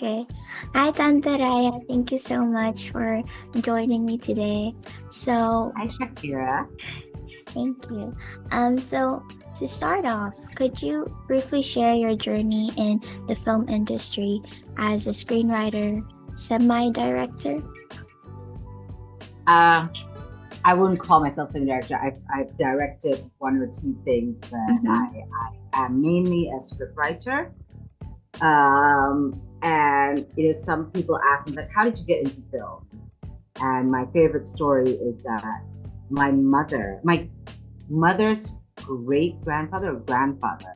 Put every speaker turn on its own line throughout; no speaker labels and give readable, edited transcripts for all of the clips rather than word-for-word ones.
Okay. Hi, Tante Raya. Thank you so much for joining me today. So,
Hi, Shakira.
thank you. So to start off, could you briefly share your journey in the film industry as a screenwriter, semi-director?
Uh, I wouldn't call myself cinema director. I've directed one or two things, but
Mm-hmm.
I am mainly a scriptwriter. And some people ask me like, how did you get into film? And my favorite story is that my mother's great grandfather or grandfather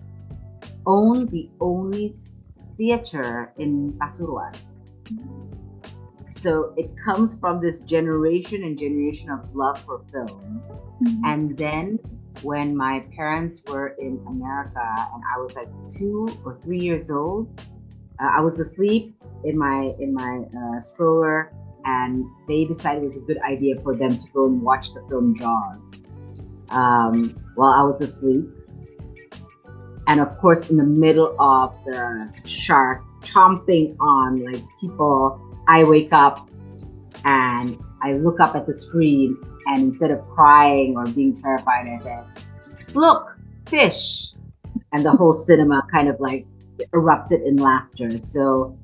owned the only theater in Pasuruan. So it comes from this generation and generation of love for film.
Mm-hmm.
And then when my parents were in America and I was like 2 or 3 years old, I was asleep in my stroller, and they decided it was a good idea for them to go and watch the film Jaws while I was asleep. And of course, in the middle of the shark chomping on like people, I wake up and I look up at the screen, and instead of crying or being terrified, I said, "Look, fish!" And the whole cinema kind of like erupted in laughter. So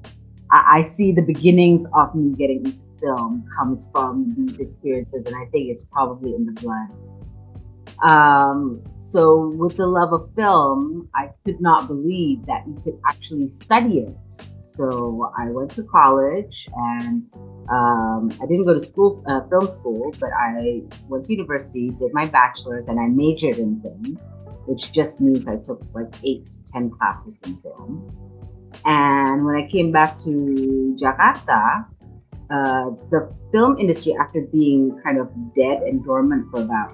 I see the beginnings of me getting into film comes from these experiences, and I think it's probably in the blood. So with the love of film, I could not believe that you could actually study it. So I went to college, and I didn't go to school, film school, but I went to university, did my bachelor's, and I majored in film, which just means I took like 8 to 10 classes in film. And when I came back to Jakarta, the film industry, after being kind of dead and dormant for about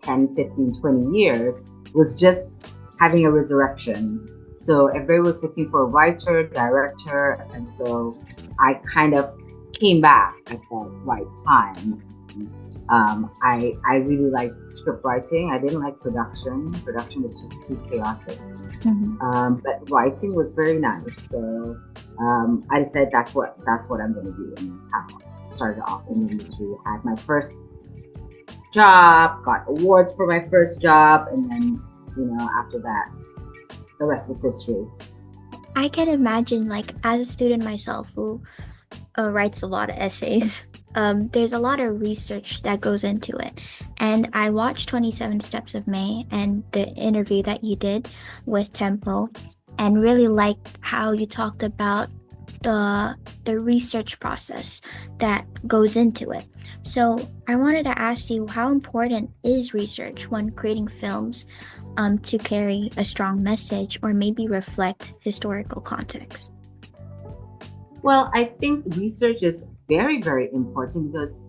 10, 15, 20 years, was just having a resurrection. So everybody was looking for a writer, director, and so I kind of came back at the right time. I really liked script writing. I didn't like production. Production was just too chaotic.
Mm-hmm.
But writing was very nice. So I decided that's what I'm going to do, and that's how I started off in the industry. I had my first job, got awards for my first job, and then after that, the rest is history.
I can imagine, like, as a student myself who writes a lot of essays. There's a lot of research that goes into it. And I watched 27 Steps of May and the interview that you did with Tempo and really liked how you talked about the research process that goes into it. So I wanted to ask you, how important is research when creating films to carry a strong message or maybe reflect historical context?
Well, I think research is very, very important because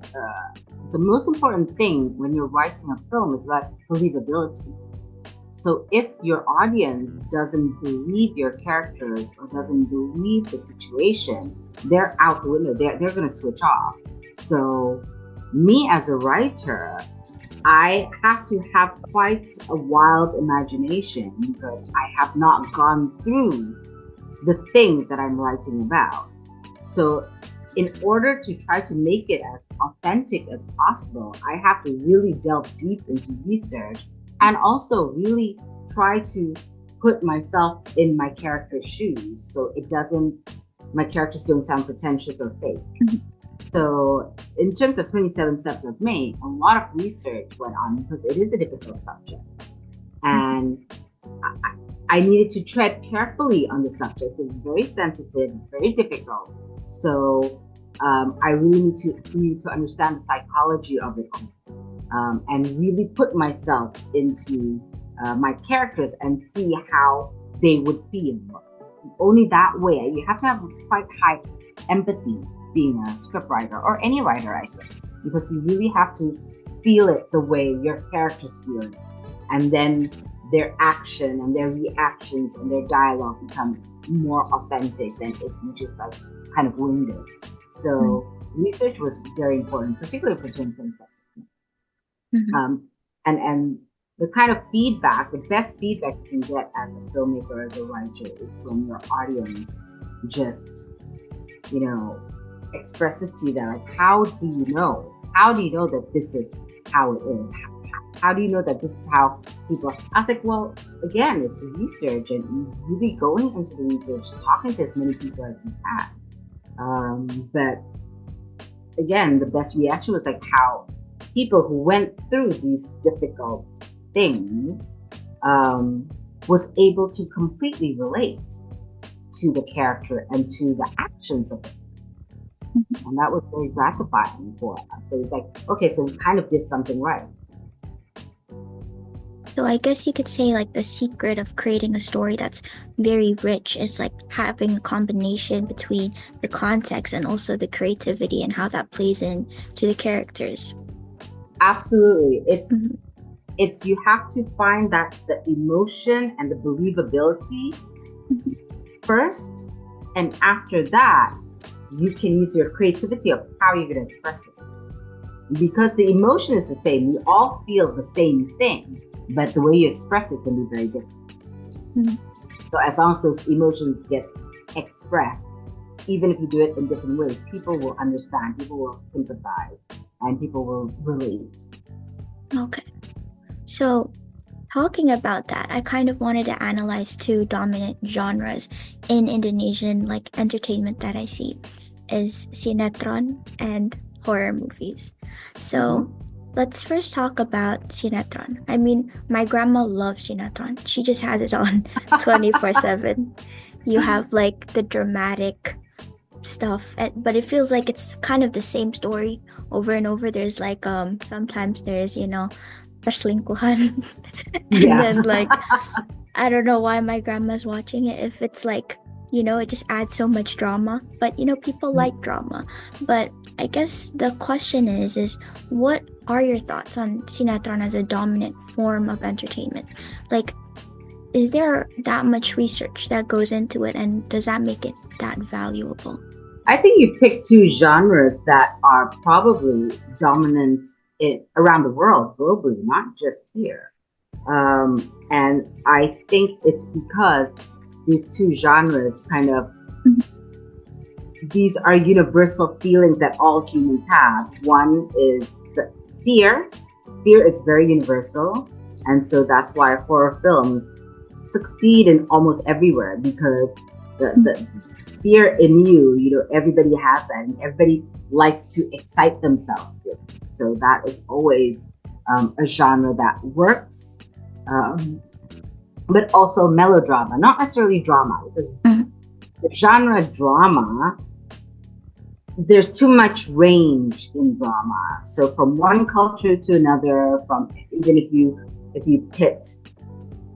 the most important thing when you're writing a film is about believability. So if your audience doesn't believe your characters or doesn't believe the situation, they're out the window. They're going to switch off. So me as a writer, I have to have quite a wild imagination because I have not gone through the things that I'm writing about. So, in order to try to make it as authentic as possible, I have to really delve deep into research and also really try to put myself in my character's shoes so my characters don't sound pretentious or fake. So, in terms of 27 Steps of May, a lot of research went on because it is a difficult subject. And I, I needed to tread carefully on the subject. It's very sensitive, it's very difficult. So, I really need to understand the psychology of it all, and really put myself into my characters and see how they would feel. Only that way, you have to have quite high empathy being a scriptwriter or any writer, I think, because you really have to feel it the way your characters feel it, and then their action and their reactions and their dialogue become more authentic than if you just like kind of winged it. So research was very important, particularly for twin senses.
Mhm.
Um, and the kind of feedback, the best feedback you can get as a filmmaker, as a writer, is when your audience just you know, expresses to you that, like, how do you know? How do you know that this is how it is? How do you know that this is how people? I was like, well, again, it's research, and really going into the research, talking to as many people as you can. But again, the best reaction was like how people who went through these difficult things was able to completely relate to the character and to the actions of it. And that was very gratifying for us. So it's like, okay, so we kind of did something right.
So I guess you could say like the secret of creating a story that's very rich is like having a combination between the context and also the creativity and how that plays in to the characters.
Absolutely. It's you have to find that the emotion and the believability first, and after that you can use your creativity of how you're going to express it, because the emotion is the same. We all feel the same thing, but the way you express it can be very different. So as long as those emotions get expressed, even if you do it in different ways, people will understand, people will sympathize, and people will relate.
Okay. So talking about that, I kind of wanted to analyze two dominant genres in Indonesian like entertainment that I see is sinetron and horror movies. So let's first talk about sinetron. I mean, my grandma loves sinetron. She just has it on 24/7. You have like the dramatic stuff, but it feels like it's kind of the same story over and over. There's like sometimes there's, perselingkuhan. And
Yeah.
then like I don't know why my grandma's watching it if it's like, it just adds so much drama. But people like drama. But I guess the question is what are your thoughts on sinetron as a dominant form of entertainment? Like, is there that much research that goes into it, and does that make it that valuable?
I think you picked two genres that are probably dominant around the world, globally, not just here. And I think it's because these two genres these are universal feelings that all humans have. One is the fear. Fear is very universal. And so that's why horror films succeed in almost everywhere, because the fear in you, everybody has that, and everybody likes to excite themselves with it. So that is always a genre that works. But also melodrama, not necessarily drama, because the genre drama, there's too much range in drama. So from one culture to another, even if you pit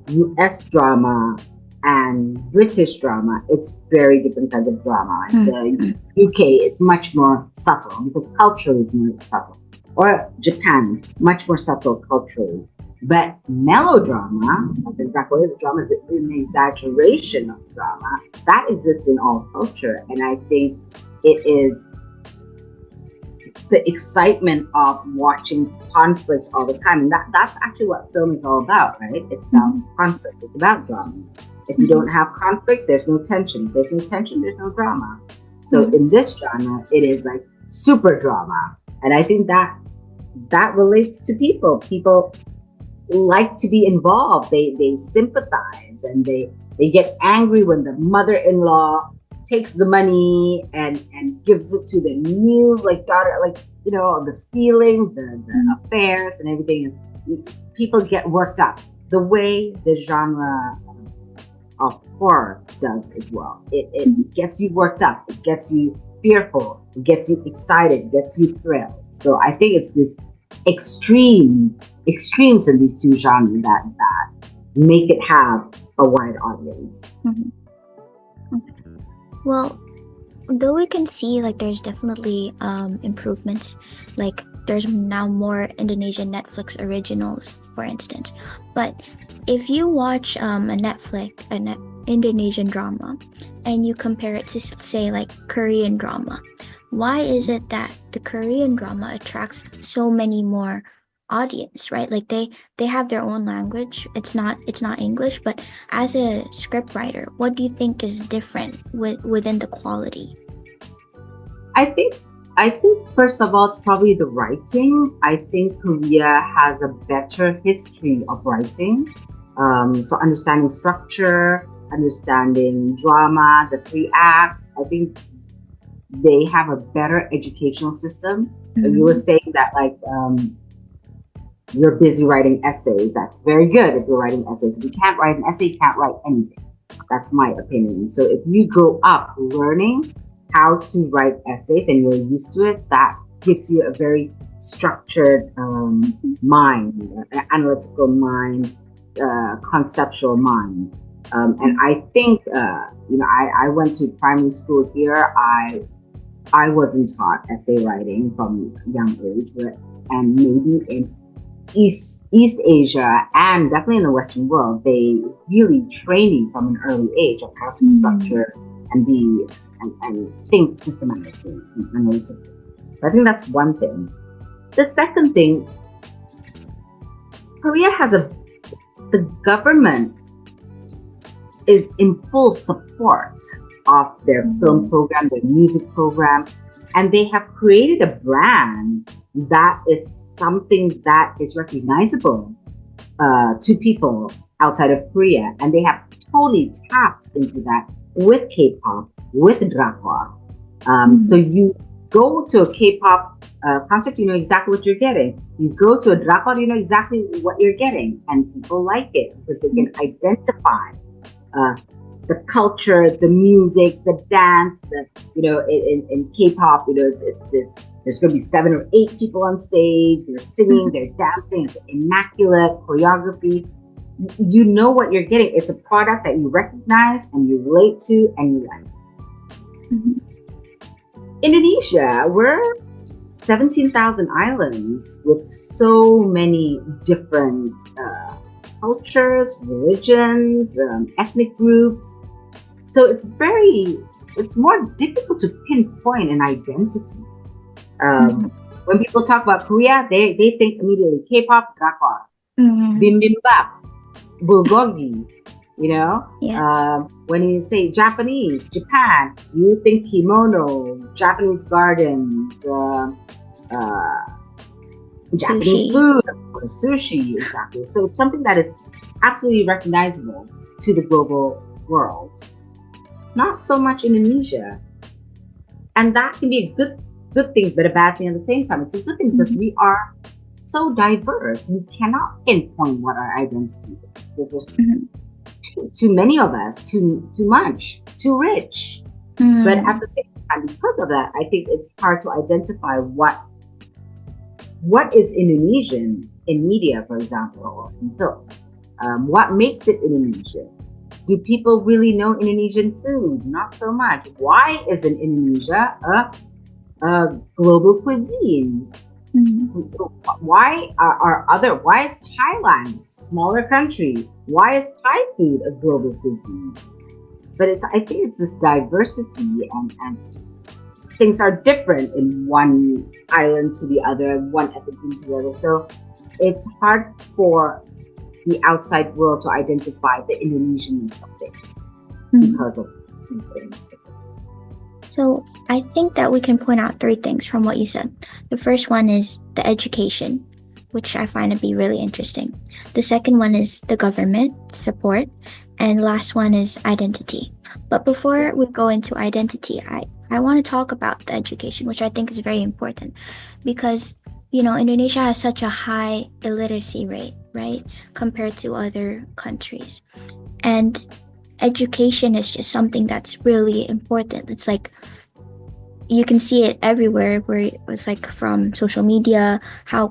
US drama and British drama, it's very different kinds of drama. The UK is much more subtle because culturally it's more subtle. Or Japan, much more subtle culturally. But melodrama, that's exactly what it is. Drama is an exaggeration of drama. That exists in all culture. And I think it is the excitement of watching conflict all the time. And that's actually what film is all about, right? It's about conflict. It's about drama. If you don't have conflict, there's no tension. If there's no tension, there's no drama. So in this genre, it is like super drama. And I think that relates to people. People like to be involved. They sympathize, and they get angry when the mother-in-law takes the money and gives it to the new daughter, the stealing, the affairs and everything. People get worked up the way the genre of horror does as well. It gets you worked up, it gets you fearful, it gets you excited, it gets you thrilled. So I think it's this extremes in these two genres that make it have a wide audience.
Well, though we can see there's definitely improvements, there's now more Indonesian Netflix originals, for instance. But if you watch an Indonesian drama and you compare it to say Korean drama, why is it that the Korean drama attracts so many more audience, right? They have their own language. It's not English, but as a scriptwriter, what do you think is different within the quality?
I think first of all, it's probably the writing. I think Korea has a better history of writing. So understanding structure, understanding drama, the three acts. I think they have a better educational system. You were
Mm-hmm.
saying that like you're busy writing essays. That's very good if you're writing essays. If you can't write an essay, you can't write anything. That's my opinion. So if you grow up learning how to write essays and you're used to it, that gives you a very structured mind, analytical mind, conceptual mind. And I think, I went to primary school here. I wasn't taught essay writing from a young age, and maybe in East Asia and definitely in the Western world, they really train you from an early age of how to
Mm-hmm.
structure and be and think systematically and analytically. So I think that's one thing. The second thing, Korea has the government is in full support of their film program, their music program, and they have created a brand that is something that is recognizable to people outside of Korea, and they have totally tapped into that with K-pop, with drama. So
Mm-hmm.
you go to a K-pop concert, you know exactly what you're getting. You go to a drama, you know exactly what you're getting, and people like it because they can identify uh, the culture, the music, the dance. In K-pop, it's this. There's going to be 7 or 8 people on stage. They're singing, they're dancing. It's immaculate choreography. You know what you're getting. It's a product that you recognize and you relate to and you like.
Mm-hmm.
Indonesia, we're 17,000 islands with so many different cultures, religions, ethnic groups. So it's more difficult to pinpoint an identity.
Mm-hmm.
When people talk about Korea, they think immediately K-pop, drakor,
Mm-hmm.
bibimbap, bulgogi. You know,
Yeah.
when you say Japanese, Japan, you think kimono, Japanese gardens, uh, Japanese
Sushi.
food, of course, sushi, exactly. So it's something that is absolutely recognizable to the global world. Not so much Indonesia, and that can be a good thing, but a bad thing at the same time. It's a good thing because
Mm-hmm.
we are so diverse. We cannot pinpoint what our identity is because there's
Mm-hmm.
too many of us, too much, too rich. But at the same time, because of that, I think it's hard to identify what is Indonesian in media, for example, or in film. What makes it Indonesian? Do people really know Indonesian food? Not so much. Why isn't Indonesia a global cuisine?
Mm-hmm.
Why is Thailand a smaller country? Why is Thai food a global cuisine? But I think it's this diversity, and things are different in one island to the other, one ethnic group to the other. So it's hard for the outside world to identify the Indonesianness of things
Mm-hmm.
because of these things.
So I think that we can point out 3 things from what you said. The first one is the education, which I find to be really interesting. The second one is the government support. And the last one is identity. But before we go into identity, I want to talk about the education, which I think is very important because, Indonesia has such a high illiteracy rate, right, compared to other countries. And education is just something that's really important. It's like you can see it everywhere where it's like from social media, how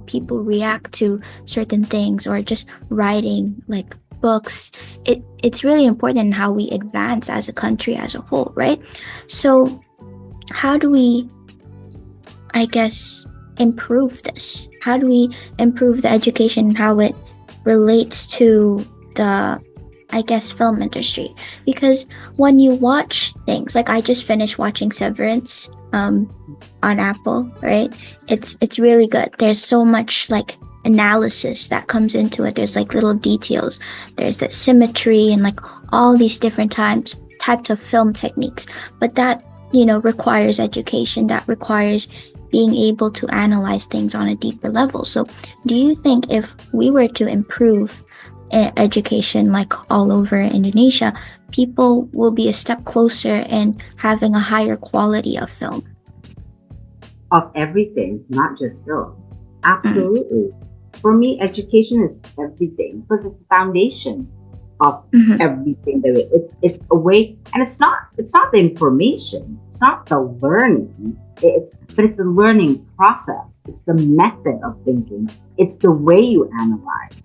people react to certain things or just writing like books. It's really important how we advance as a country as a whole, right? So how do we, I guess, improve this? How do we improve the education and how it relates to the, I guess, film industry? Because when you watch things, like I just finished watching Severance on Apple, right? It's really good. There's so much like analysis that comes into it. There's like little details. There's the symmetry and like all these different types of film techniques. But that requires education, that requires being able to analyze things on a deeper level. So, do you think if we were to improve education like all over Indonesia, people will be a step closer in having a higher quality of film?
Of everything, not just film.
Mm,
Absolutely. For me, education is everything because it's the foundation of
mhm,
everything that it's a way, and it's not the information, it's not the learning, but it's the learning process, it's the method of thinking, it's the way you analyze.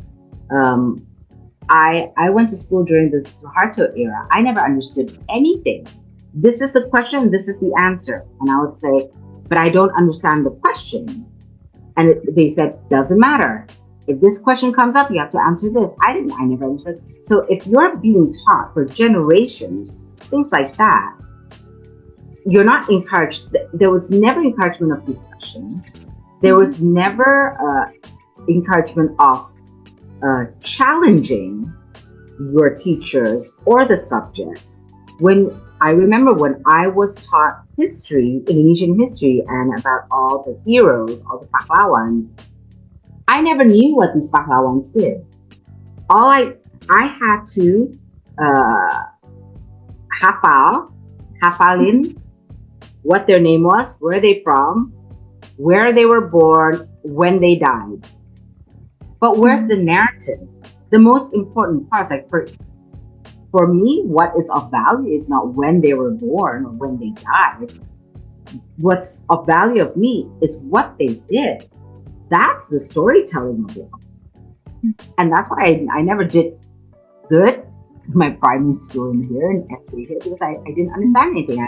Um, I went to school during the Suharto era. I never understood anything. This is the question, this is the answer. And I would say, but I don't understand the question. And they said, doesn't matter. If this question comes up, you have to answer this. I never understood. So if you're being taught for generations, things like that, you're not encouraged. There was never encouragement of discussion. There
mhm,
was never encouragement of challenging your teachers or the subject. When I remember when I was taught history, Indonesian history, and about all the heroes, all the pahlawans, I never knew what these pahlawans did. All I had to uh, hafal, hafalin what their name was, where they from, where they were born, when they died. But where's
mhm,
the narrative? The most important part is like for me, what is of value is not when they were born or when they died. What's of value of me is what they did. That's the storytelling of it. And that's why I never did good in my primary school in here in FA here because I didn't understand anything.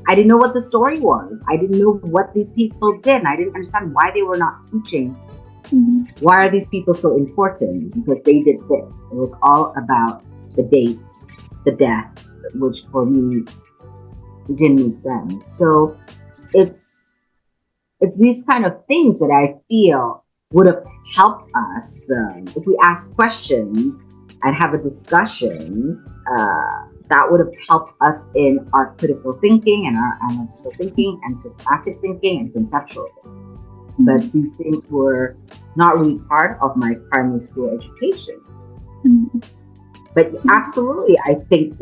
I didn't know what the story was. I didn't know what these people did. And I didn't understand why they were not teaching.
mhm,
Why are these people so important? Because they did this. It was all about the dates, the death, which for me didn't make sense. So it's these kind of things that I feel would have helped us if we ask questions and have a discussion. That would have helped us in our critical thinking and our analytical thinking and systematic thinking and conceptual thinking.
mhm,
But these things were not really part of my primary school education.
mhm,
But absolutely, I think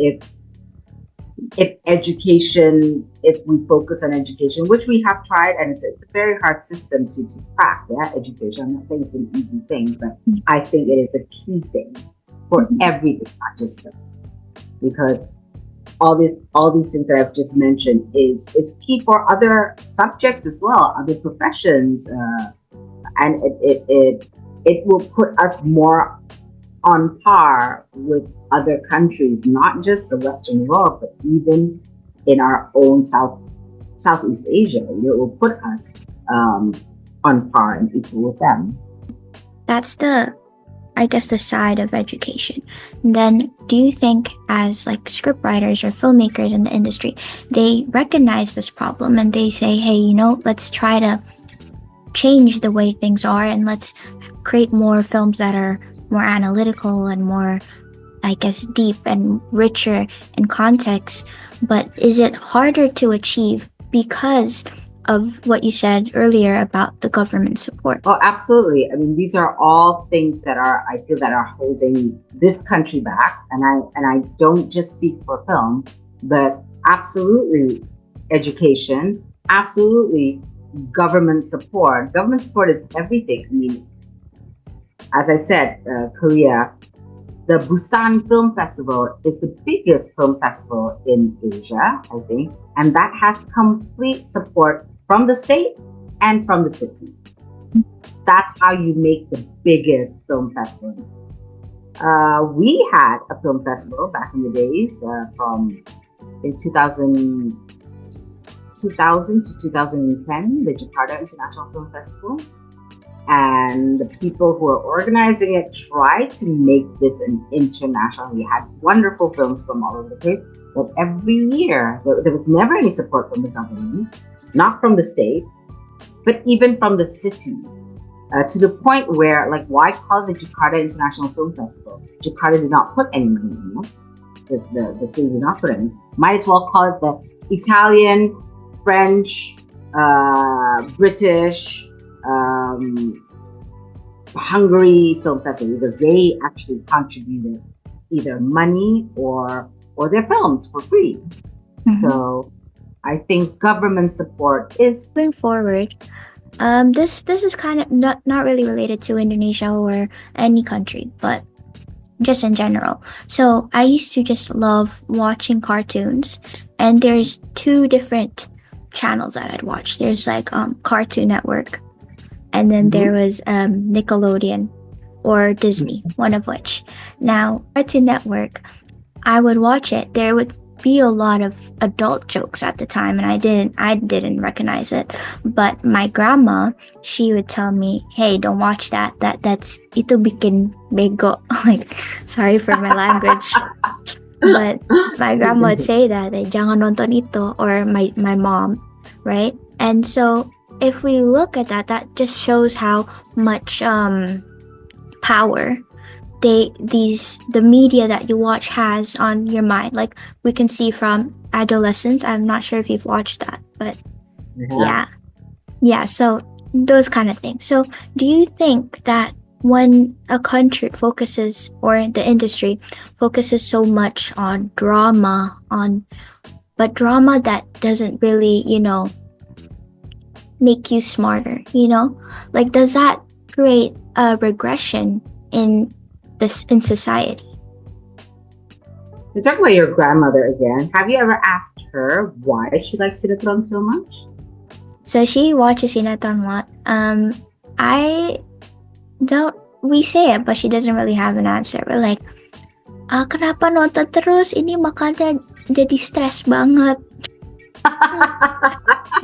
if education, if we focus on education, which we have tried, and it's a very hard system to crack, yeah, education. I'm not saying it's an easy thing, but I think it is a key thing for
mhm,
everything, not just film. Because all these things that I've just mentioned is key for other subjects as well, other professions, and it will put us more on par with other countries, not just the Western world, but even in our own Southeast Asia. It will put us on par and equal with them.
That's I guess, the side of education. And then, do you think, as like scriptwriters or filmmakers in the industry, they recognize this problem and they say, hey, let's try to change the way things are and let's create more films that are more analytical and more, I guess, deep and richer in context? But is it harder to achieve because of what you said earlier about the government support?
Oh, absolutely. I mean, these are all things that I feel that are holding this country back. And I don't just speak for film, but absolutely education, absolutely government support. Government support is everything. I mean, as I said, Korea, the Busan Film Festival is the biggest film festival in Asia, I think, and that has complete support from the state and from the city. That's how you make the biggest film festival. We had a film festival back in the days from in 2000 to 2010, the Jakarta International Film Festival. And the people who are organizing it tried to make this an international. We had wonderful films from all over the place, but every year there was never any support from the government, not from the state, but even from the city. To the point where, like, why call it the Jakarta International Film Festival? Jakarta did not put any money in it. The city did not put any. Might as well call it the Italian, French, British, um, Hungary Film Festival, because they actually contributed either money or their films for free. So I think government support is
Moving forward, this is kind of not really related to Indonesia or any country, but just in general. So I used to just love watching cartoons, and there's two different channels that I'd watch. There's like Cartoon Network, and then there was Nickelodeon or Disney, one of which. Now, Cartoon Network, I would watch it. There would be a lot of adult jokes at the time, and I didn't recognize it. But my grandma, she would tell me, "Hey, don't watch that. That's itu bikin bego." Like, sorry for my language. But my grandma would say that, jangan nonton itu, or my mom, right? And so if we look at that, that just shows how much power the media that you watch has on your mind. Like, we can see from adolescence. I'm not sure if you've watched that, but yeah. So those kind of things. So do you think that when a country focuses, or the industry focuses so much on drama, but drama that doesn't really, make you smarter, like, does that create a regression in society?
You're talking about your grandmother again. Have you ever asked her why she likes sinetron so much?
So she watches sinetron a lot. We say it, but she doesn't really have an answer. We're like, kenapa nonton terus? Ini makanya jadi stres banget.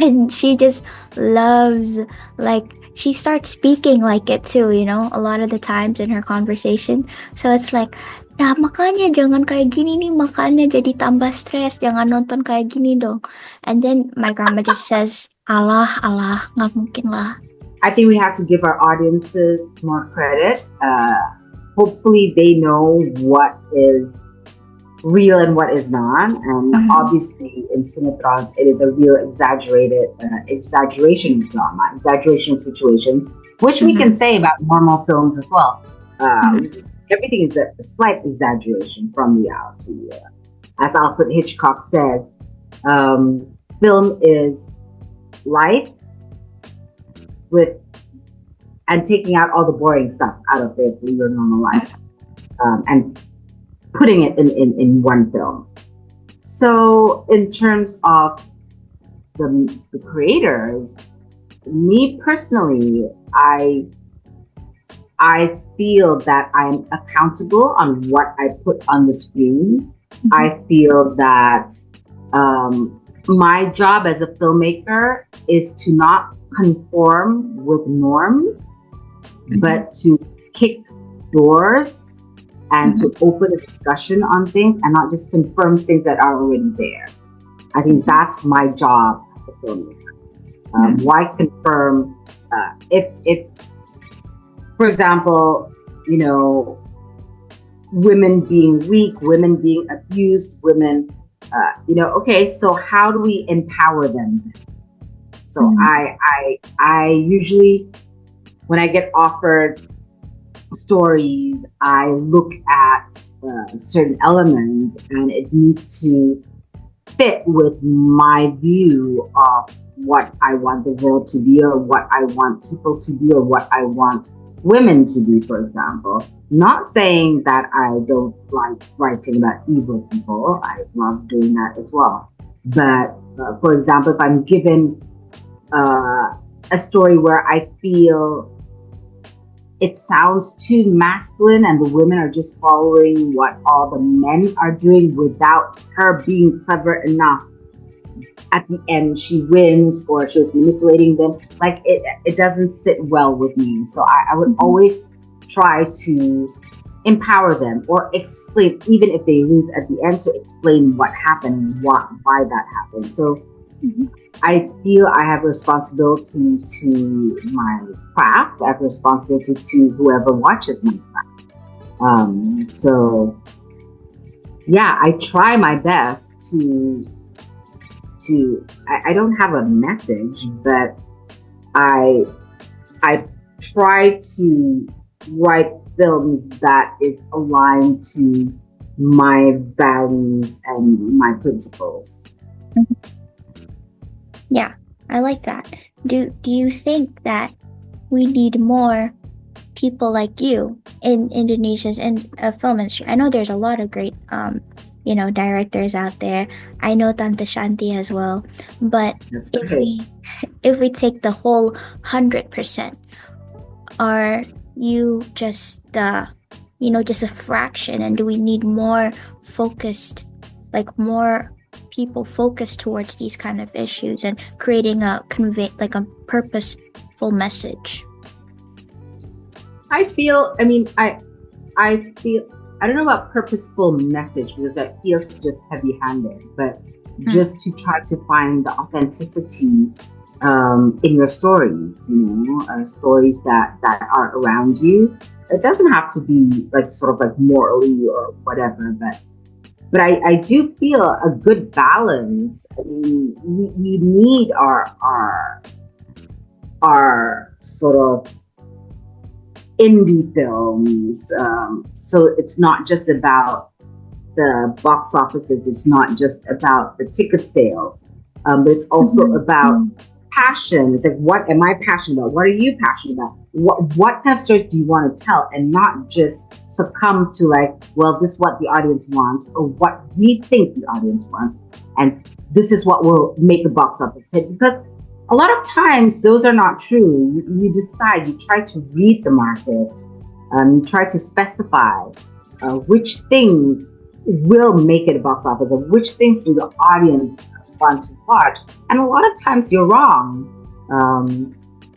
And she just loves, like, she starts speaking like it too, a lot of the times in her conversation. So it's like, nah, makanya jangan kayak gini nih, makanya jadi tambah stres, jangan nonton kayak gini dong. And then my grandma just says, alah, nggak mungkin lah.
I think we have to give our audiences more credit. Hopefully they know what is real and what is not. And obviously in cinetrons, it is a real exaggeration of drama, exaggeration of situations, which we can say about normal films as well. Everything is a slight exaggeration from reality. As Alfred Hitchcock says, film is life and taking out all the boring stuff out of it for your normal life, and putting it in one film. So in terms of the creators, me personally, I feel that I'm accountable on what I put on the screen. I feel that my job as a filmmaker is to not conform with norms, but to kick doors and to open a discussion on things and not just confirm things that are already there. I think that's my job as a filmmaker. Why confirm if for example, women being weak, women being abused, women, okay, so how do we empower them? So I usually, when I get offered stories, I look at certain elements, and it needs to fit with my view of what I want the world to be, or what I want people to be, or what I want women to be, for example. Not saying that I don't like writing about evil people. I love doing that as well. But for example, if I'm given a story where I feel it sounds too masculine and the women are just following what all the men are doing without her being clever enough, at the end she wins, or she was manipulating them, like it doesn't sit well with me. So I would always try to empower them, or explain, even if they lose at the end, to explain what happened, why that happened. So I feel I have a responsibility to my craft. I have a responsibility to whoever watches my craft. So yeah, I try my best I don't have a message, but I I try to write films that is aligned to my values and my principles.
Yeah, I like that. Do you think that we need more people like you in Indonesia's and film industry? I know there's a lot of great directors out there. I know Tante Shanti as well. But
That's
if
great.
we take the whole 100%, are you just just a fraction, and do we need more focused, like more people focused towards these kind of issues and creating a purposeful message?
I feel, I mean, I feel, I don't know about purposeful message because that feels just heavy handed, but just to try to find the authenticity in your stories, stories that are around you. It doesn't have to be like sort of like morally or whatever, but I do feel a good balance. I mean, we need our sort of indie films. So it's not just about the box offices. It's not just about the ticket sales, but it's also about passion. It's like, what am I passionate about? What are you passionate about? What type of stories do you want to tell? And not just succumb to like, well, this is what the audience wants or what we think the audience wants. And this is what will make the box office hit. Because a lot of times those are not true. You decide, you try to read the market, you try to specify which things will make it a box office or which things do the audience want to watch. And a lot of times you're wrong.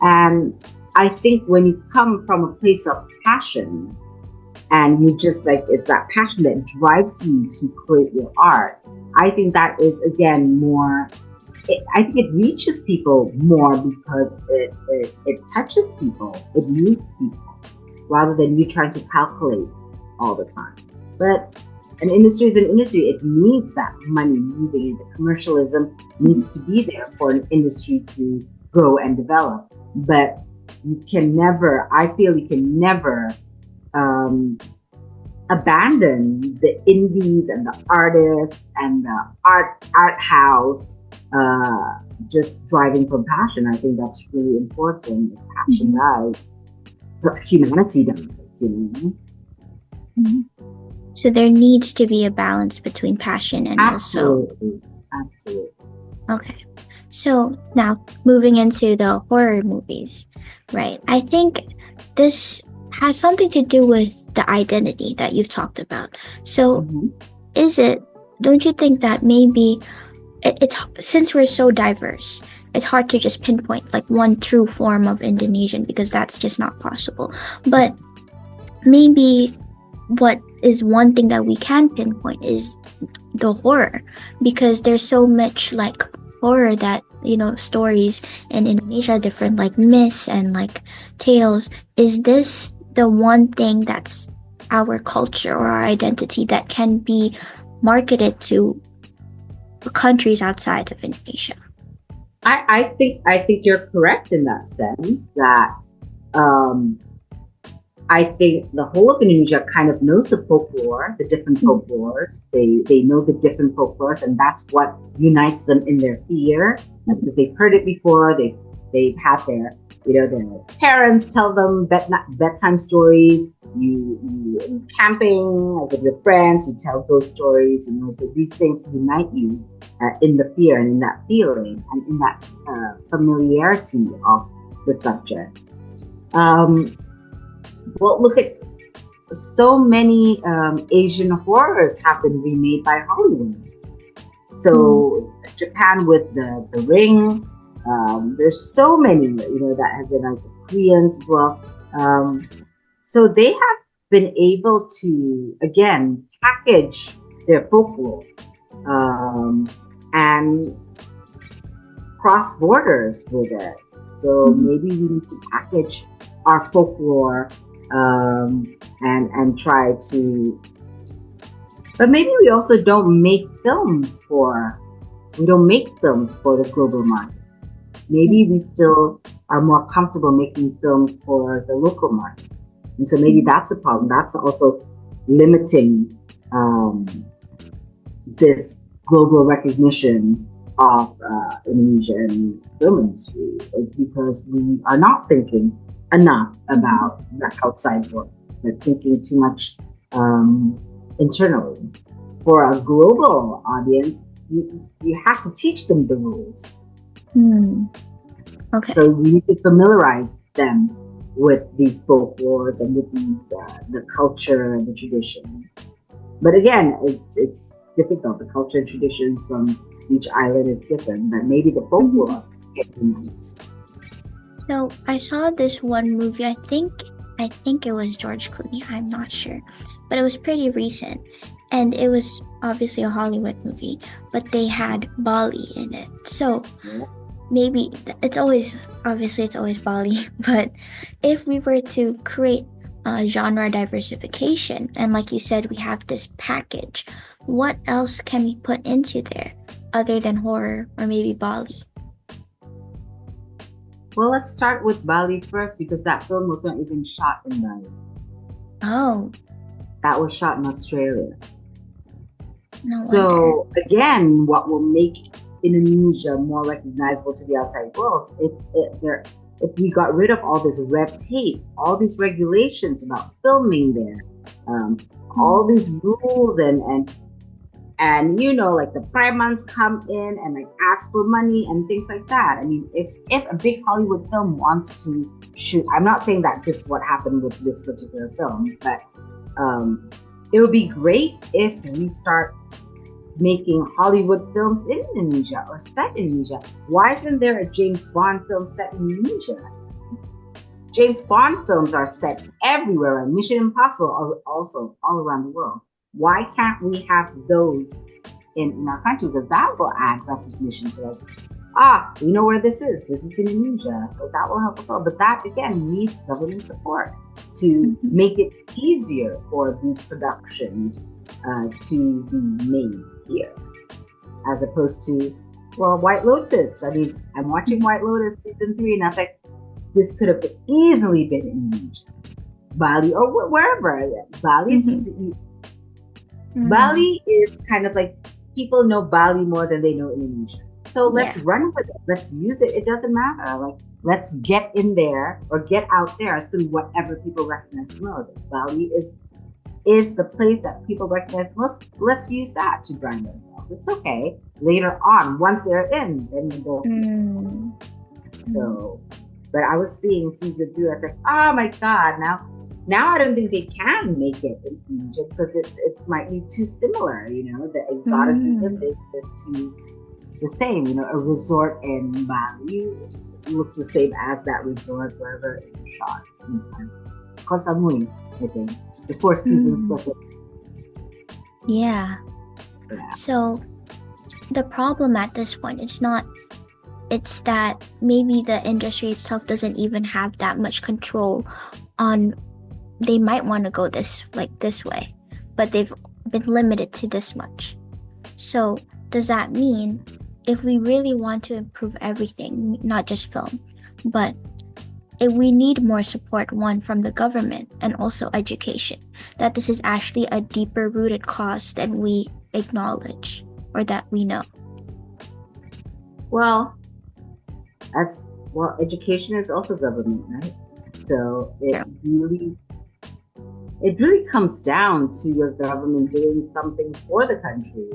And I think when you come from a place of passion and you just like, it's that passion that drives you to create your art, I think that is, again, more, I think it reaches people more because it touches people, it moves people, rather than you trying to calculate all the time. But an industry is an industry. It needs that money moving. The commercialism needs to be there for an industry to grow and develop. But you can never, I feel you can never abandon the indies and the artists and the art house just driving from passion. I think that's really important. If passion dies, humanity dies,
So there needs to be a balance between passion and
absolutely.
Okay. So now moving into the horror movies, right? I think this has something to do with the identity that you've talked about. So don't you think that maybe it's since we're so diverse, it's hard to just pinpoint like one true form of Indonesian because that's just not possible. But maybe what is one thing that we can pinpoint is the horror, because there's so much like horror that stories in Indonesia, different like myths and like tales. Is this the one thing that's our culture or our identity that can be marketed to countries outside of Indonesia?
I think you're correct in that sense that I think the whole of Indonesia kind of knows the folklore, the different folklores. They know the different folklores, and that's what unites them in their fear, because they've heard it before. They've had their parents tell them bedtime stories. You camping like with your friends, you tell those stories. So these things unite you in the fear and in that feeling and in that familiarity of the subject. Well, look at so many Asian horrors have been remade by Hollywood. So Japan with the Ring. There's so many, that have been like the Koreans as well. So they have been able to, again, package their folklore and cross borders with it. So maybe we need to package our folklore and try to, but maybe we also don't make films for We don't make films for the global market. Maybe we still are more comfortable making films for the local market. And so maybe that's a problem. That's also limiting this global recognition of Indonesian film industry, is because we are not thinking enough about the outside world. We're thinking too much internally. For a global audience, you have to teach them the rules.
Okay.
So we need to familiarize them with these folklores and with these the culture and the tradition. But again, it's difficult. The culture and traditions from each island is different, but maybe the folklore get united.
So I saw this one movie. I think it was George Clooney. I'm not sure, but it was pretty recent, and it was obviously a Hollywood movie, but they had Bali in it. So maybe it's always Bali, but if we were to create genre diversification, and like you said, we have this package, what else can we put into there other than horror or maybe Bali?
Well, let's start with Bali first, because that film was not even shot in Bali.
Oh,
That was shot in Australia.
no
So
wonder.
again, what will make Indonesia more recognizable to the outside world, if we got rid of all this red tape, all these regulations about filming there, all these rules and like the primans come in and like ask for money and things like that. I mean, if a big Hollywood film wants to shoot, I'm not saying that this is what happened with this particular film, but it would be great if we start making Hollywood films in Indonesia or set in Indonesia. Why isn't there a James Bond film set in Indonesia? James Bond films are set everywhere, and Mission Impossible are also all around the world. Why can't we have those in our country? Because that will add recognition to like, we know where this is. This is in Indonesia. So that will help us all. But that, again, needs government support to make it easier for these productions to be made here, as opposed to, well, White Lotus. I mean, I'm watching White Lotus season 3, and I think this could have easily been in Indonesia, Bali, or wherever. Bali is just Bali is kind of like, people know Bali more than they know Indonesia. So let's run with it. Let's use it. It doesn't matter. Like, let's get in there or get out there through whatever people recognize the most. Bali is the place that people recognize the most. Let's use that to brand ourselves. It's okay. Later on, once they're in, then we'll see. So, but I was seeing season 2. I was like, oh my God, now I don't think they can make it in Egypt, because it might be too similar. The exoticism is too the same. A resort in Bali looks the same as that resort wherever it was shot in time. Koh Samui, I think. The 4 seasons was it.
Yeah. So the problem at this point, it's that maybe the industry itself doesn't even have that much control on, they might want to go this way, but they've been limited to this much. So does that mean if we really want to improve everything, not just film, but we need more support, one, from the government and also education, that this is actually a deeper rooted cause than we acknowledge or that we know?
Well, education is also government, right? So it really comes down to your government doing something for the country,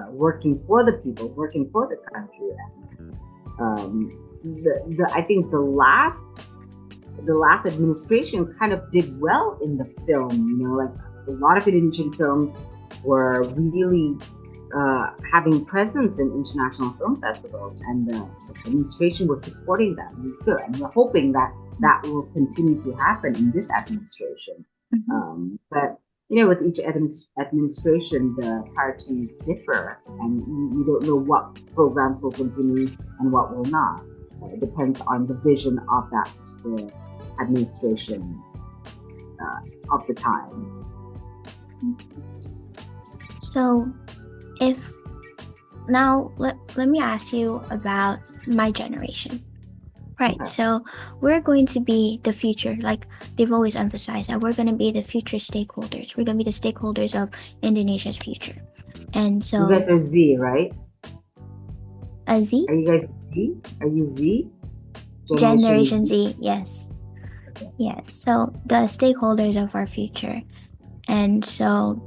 working for the people, working for the country. I think the last administration kind of did well in the film. Like a lot of Indonesian films were really having presence in international film festivals, and the administration was supporting them. It's good, and we're hoping that will continue to happen in this administration. But with each administration, the priorities differ, and you don't know what programs will continue and what will not. It depends on the vision of that particular administration of the time.
So if Now let me ask you about my generation. Right,
Okay.
so we're going to be the future. Like they've always emphasized that we're going to be the future stakeholders. We're going to be the stakeholders of Indonesia's future. And
You
so,
guys are Z, right?
Z,
Are you guys Z? Are you Z? Generation
Generation
Z?
Z, yes.
Okay.
Yes. So the stakeholders of our future. And so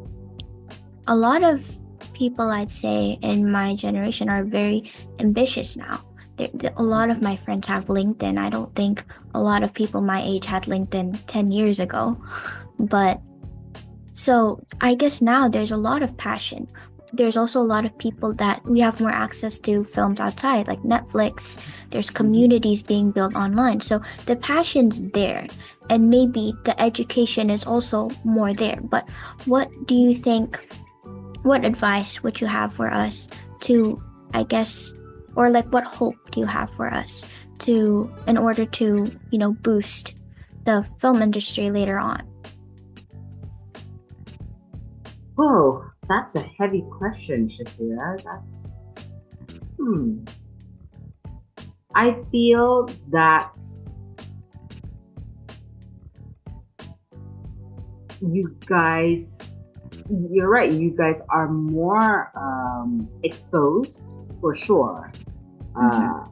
a lot of people, I'd say, in my generation are very ambitious now. A lot of my friends have LinkedIn. I don't think a lot of people my age had LinkedIn 10 years ago. But so I guess now there's a lot of passion. There's also a lot of people that we have more access to films outside, like Netflix. There's
Mhm.
communities being built online. So the passion's there. And maybe the education is also more there. But what do you think? What advice would you have for us to, I guess, or like what hope do you have for us to, in order to, boost the film industry later on?
Oh, that's a heavy question, Shakira. Hmm. I feel that you guys, you're right, you guys are more exposed for sure.
Mm-hmm.
Uh,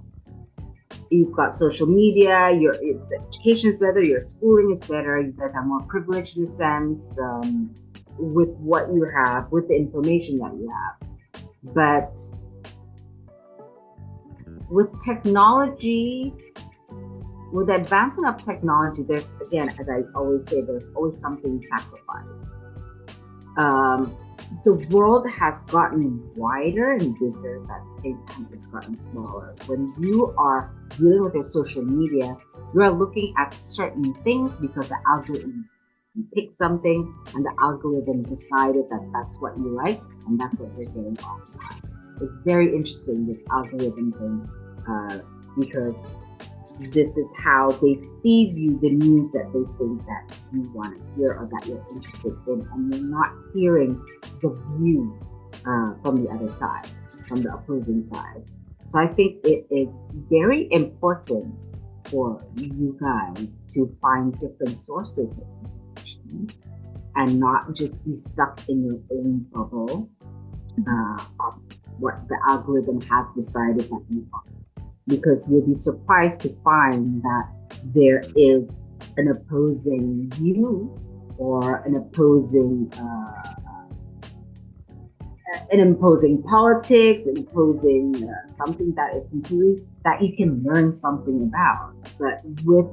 you've got social media, the education is better, your schooling is better, you guys are more privileged in a sense with what you have, with the information that you have. But with technology, with the advancement of technology, there's, again, as I always say, there's always something sacrificed. Um, the world has gotten wider and bigger, but at the same time it's gotten smaller. When you are dealing with your social media, you are looking at certain things because the algorithm, you pick something and the algorithm decided that that's what you like and that's what you're getting all the time. It's very interesting, this algorithm thing, because this is how they feed you the news that they think that you want to hear or that you're interested in, and you're not hearing the view from the other side, from the opposing side. So I think it is very important for you guys to find different sources of information and not just be stuck in your own bubble of what the algorithm has decided that you are, because you'll be surprised to find that there is an opposing view or an imposing politics, an imposing something that is completely that you can learn something about. But with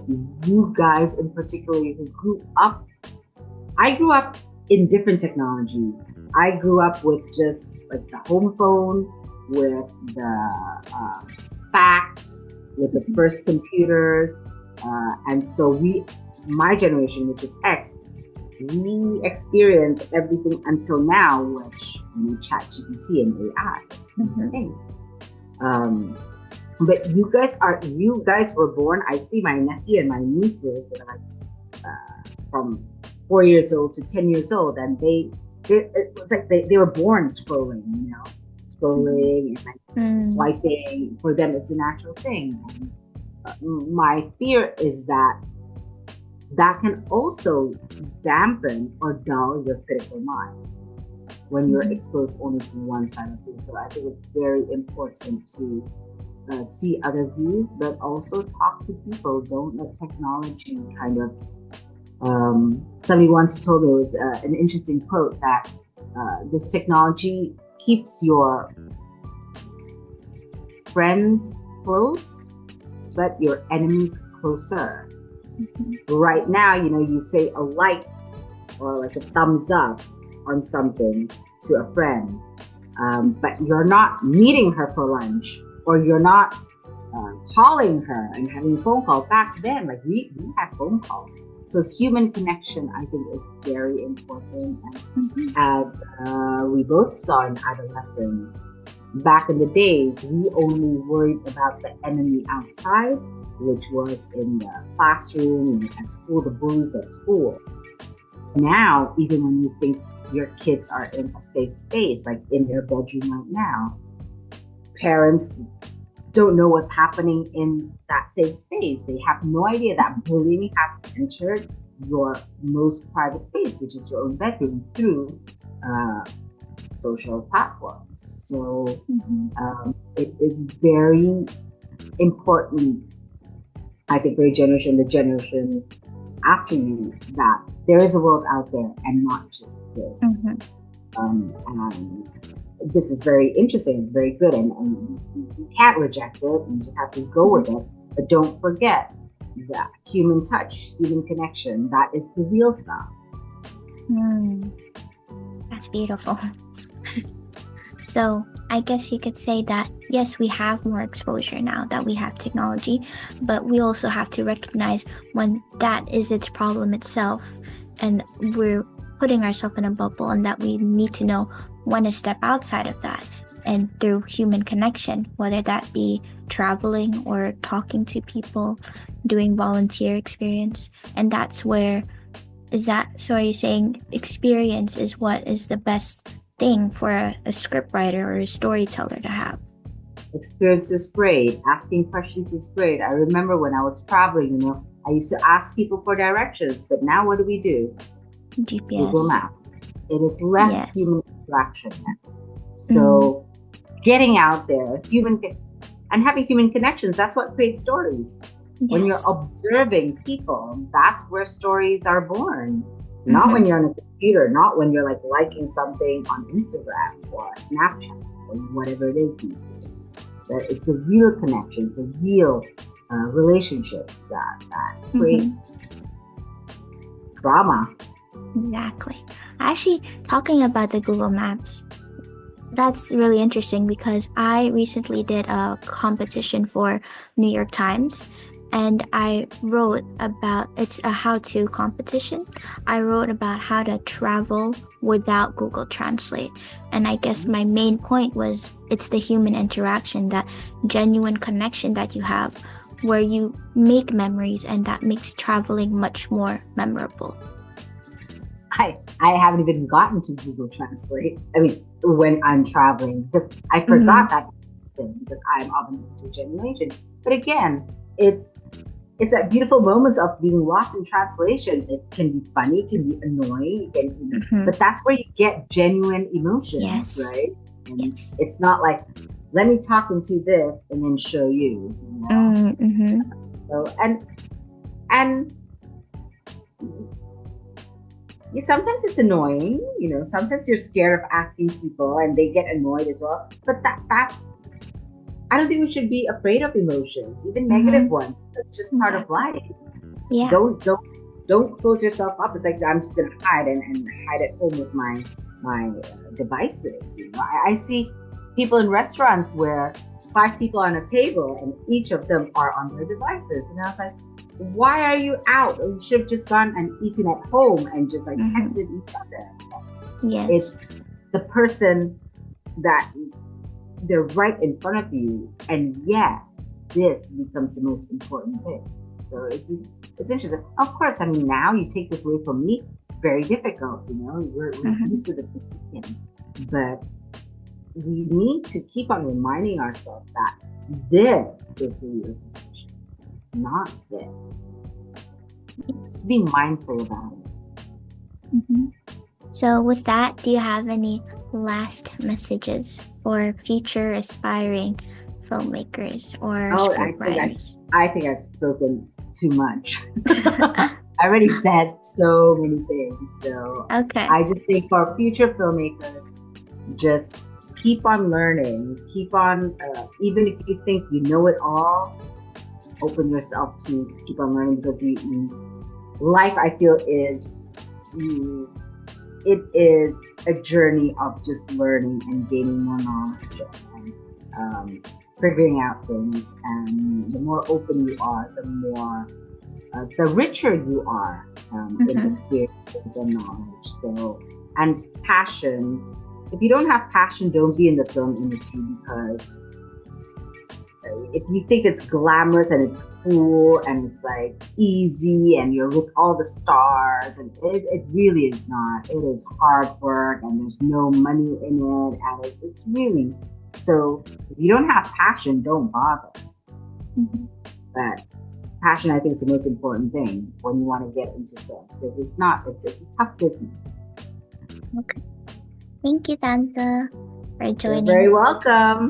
you guys in particular, who grew up, I grew up in different technologies. I grew up with just like the home phone, with the fax, with the first computers, and so my generation, which is X, we experienced everything until now, which ChatGPT and AI.
Mm-hmm.
Um, but you guys were born. I see my nephew and my nieces that are like from 4 years old to 10 years old, and it was like they were born scrolling, scrolling and like
Mm-hmm.
swiping. For them, it's a natural thing. And my fear is that that can also dampen or dull your critical mind when you're exposed only to one side of things. So I think it's very important to see other views, but also talk to people. Don't let technology kind of. Somebody once told me, it was an interesting quote, that this technology keeps your friends close, but your enemies closer. Right now, you say a like or like a thumbs up on something to a friend, but you're not meeting her for lunch, or you're not calling her and having phone calls. Back then, like we had phone calls. So human connection, I think, is very important. And as we both saw in adolescence, back in the days, we only worried about the enemy outside, which was in the classroom and at school, the bullies at school. Now, even when you think your kids are in a safe space, like in their bedroom right now, parents don't know what's happening in that safe space. They have no idea that bullying has entered your most private space, which is your own bedroom, through social platforms. So it is very important, I think, for your generation, the generation after you, that there is a world out there and not just this. And this is very interesting. It's very good, and you can't reject it. You just have to go with it. But don't forget that human touch, human connection, that is the real stuff.
That's beautiful. So I guess you could say that, yes, we have more exposure now that we have technology, but we also have to recognize when that is its problem itself, and we're putting ourselves in a bubble, and that we need to know when to step outside of that, and through human connection, whether that be traveling or talking to people, doing volunteer experience. And that's where, so are you saying experience is what is the best thing for a scriptwriter or a storyteller to have?
Experience is great. Asking questions is great. I remember when I was traveling, I used to ask people for directions, but now what do?
GPS.
Google Maps. It is less human interaction now. So getting out there, and having human connections, that's what creates stories. When you're observing people, that's where stories are born. Not when you're on a computer, not when you're like liking something on Instagram or Snapchat or whatever it is these days. That it's a real connection, it's a real relationships that create drama.
Exactly. Actually, talking about the Google Maps, that's really interesting because I recently did a competition for New York Times, and I wrote about, it's a how-to competition. I wrote about how to travel without Google Translate. And I guess my main point was it's the human interaction, that genuine connection that you have where you make memories, and that makes traveling much more memorable.
I haven't even gotten to Google Translate. I mean, when I'm traveling, because I forgot that thing, because I'm of an older generation. But again, it's that beautiful moments of being lost in translation. It can be funny, it can be annoying, but that's where you get genuine emotions, right? And it's not like, let me talk into this and then show you. So and sometimes it's annoying, sometimes you're scared of asking people and they get annoyed as well. But that's, I don't think we should be afraid of emotions, even negative ones. That's just part of life.
Yeah.
Don't close yourself up. It's like, I'm just gonna hide and hide at home with my devices. I see people in restaurants where 5 people on a table and each of them are on their devices, and I was like, why are you out? You should have just gone and eaten at home and just like texted each other.
Yes.
It's the person that they're right in front of you, and yet this becomes the most important thing. So it's interesting. Of course, I mean, now you take this away from me, it's very difficult. We're used to the thinking, but we need to keep on reminding ourselves that this is the real situation, not this. Just being mindful about it.
So with that, do you have any last messages for future aspiring filmmakers or scriptwriters?
I think I've spoken too much. I already said so many things. So I just think for future filmmakers, just keep on learning. Keep on, even if you think you know it all, open yourself to keep on learning, because life, I feel, it is a journey of just learning and gaining more knowledge and figuring out things. And the more open you are, the richer you are in experiences and knowledge. So, and passion. If you don't have passion, don't be in the film industry, because if you think it's glamorous and it's cool and it's like easy and you're with all the stars, and it really is not. It is hard work and there's no money in it, and it's really So if you don't have passion, don't bother.
Mhm.
But passion, I think, is the most important thing when you want to get into films because it's a tough business.
Okay. Thank you, Tanta, for
You're
joining.
very welcome.